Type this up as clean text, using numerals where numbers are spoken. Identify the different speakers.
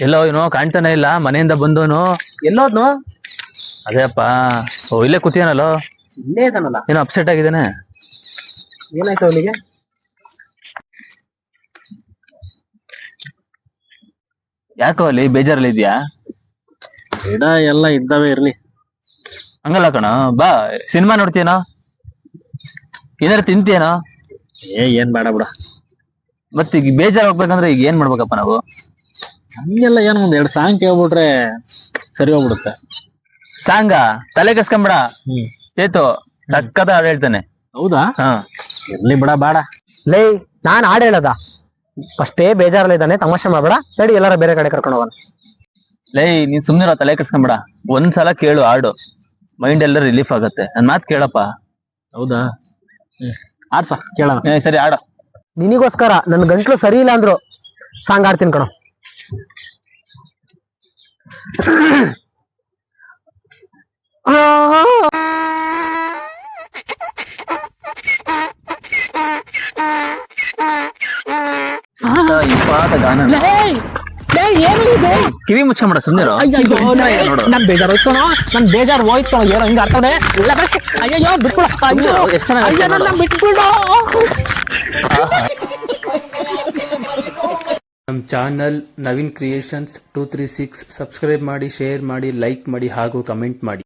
Speaker 1: ಎಲ್ಲೋ ಏನೋ ಕಾಣ್ತಾನೆ ಇಲ್ಲ, ಮನೆಯಿಂದ ಬಂದವನು.
Speaker 2: ಎಲ್ಲೋದ್ನು?
Speaker 1: ಅದೇಪ್ಪ, ಓ ಇಲ್ಲೇ ಕೂತಿಯಾನಲ್ಲೋ.
Speaker 2: ಇಲ್ಲೇ ಇದಾನಲ್ಲ.
Speaker 1: ಏನೋ ಅಪ್ಸೆಟ್ ಆಗಿದ್ದಾನೆ.
Speaker 2: ಏನಾಯ್ತು ಅವನಿಗೆ?
Speaker 1: ಯಾಕೋ ಅಲ್ಲಿ ಬೇಜಾರಲ್ಲಿ ಇದ್ಯಾ?
Speaker 2: ಗಿಡ ಎಲ್ಲ ಇದ್ದಾವೆ, ಇರ್ಲಿ.
Speaker 1: ಹಂಗಲ್ಲ ಕಣ, ಬಾ ಸಿನಿಮಾ ನೋಡ್ತೀಯನೋ, ಏನಾರು ತಿಂತೀಯನೋ.
Speaker 2: ಏನ್ ಬೇಡ ಬಿಡ.
Speaker 1: ಮತ್ತೆ ಈಗ ಬೇಜಾರ್ ಹೋಗ್ಬೇಕಂದ್ರೆ ಈಗ ಏನ್ ಮಾಡ್ಬೇಕಪ್ಪ ನಾವು?
Speaker 2: ಹಂಗೆಲ್ಲ ಏನೋ ಒಂದ್ 2 ಸಾಂಗ್ ಕೇಳ್ಬಿಟ್ರೆ ಸರಿ ಹೋಗ್ಬಿಡುತ್ತೆ.
Speaker 1: ಸಾಂಗ ತಲೆ ಕೆಸ್ಕೊಂಬಿಡ.
Speaker 2: ಹ್ಮ್.
Speaker 1: ಚೇತು ಸಕ್ಕತ್ತ ಹಾಡು ಹೇಳ್ತಾನೆ.
Speaker 2: ಹೌದಾ?
Speaker 1: ಹಾ,
Speaker 2: ಇರ್ಲಿ ಬಿಡ, ಬೇಡ.
Speaker 3: ಲೇ, ನಾನ್ ಹಾಡು ಹೇಳದ ಫಸ್ಟೇ ಬೇಜಾರಲ್ಲ ಇದ್ದಾನೆ, ತಮಾಷೆ ಮಾಡ್ಬೇಡ. ನಡಿ ಎಲ್ಲಾರ ಬೇರೆ ಕಡೆ ಕರ್ಕೊಂಡು ಹೋಗೋಣ.
Speaker 1: ಲೈ ನೀನ್ ಸುಮ್ನಿರೋ, ತಲೆ ಕೆಸ್ಕೊಂಬಿಡ. ಒಂದ್ಸಲ ಕೇಳು ಹಾಡು, ಮೈಂಡ್ ಎಲ್ಲ ರಿಲೀಫ್ ಆಗತ್ತೆ. ನನ್ ಮಾತ್ ಕೇಳಪ್ಪ.
Speaker 2: ಹೌದಾ? ಆಡ್ಸ ಕೇಳೋಣ.
Speaker 1: ಸರಿ ಹಾಡು.
Speaker 3: ನಿನಿಗೋಸ್ಕರ ನನ್ ಗಂಟ್ಲು ಸರಿ ಇಲ್ಲ ಅಂದ್ರು ಸಾಂಗ್ ಆಡ್ತೀನಿ ಕಣೋ.
Speaker 1: ಇಂಪಾದ ಗಾನ. ಕಿವಿ ಮುಚ್ಚಂಬಿಡ, ಸುಮ್ನಿರೋ. ನೋಡು.
Speaker 3: ನನ್ ಬೇಜಾರು ಹೋಯ್ತು ಕಣೋ, ನನ್ ಬೇಜಾರು ಹೋಯ್ತು ಕಣೋ. ಏನೋ ಹಿಂಗ ಆಡ್ತಾನೆ. ಅಯ್ಯೋ ಬಿಟ್ಬಿಡ,
Speaker 1: ಎಷ್ಟ್ ಚೆನ್ನಾಗಿ ಆಡ್ತಾನೆ ನೋಡು.
Speaker 3: ಬಿಟ್ಬಿಡ.
Speaker 4: ನಮ್ಮ ಚಾನಲ್ ನವೀನ್ ಕ್ರಿಯೇಷನ್ಸ್ 236 ಸಬ್ಸ್ಕ್ರೈಬ್ ಮಾಡಿ, ಶೇರ್ ಮಾಡಿ, ಲೈಕ್ ಮಾಡಿ ಹಾಗೂ ಕಮೆಂಟ್ ಮಾಡಿ.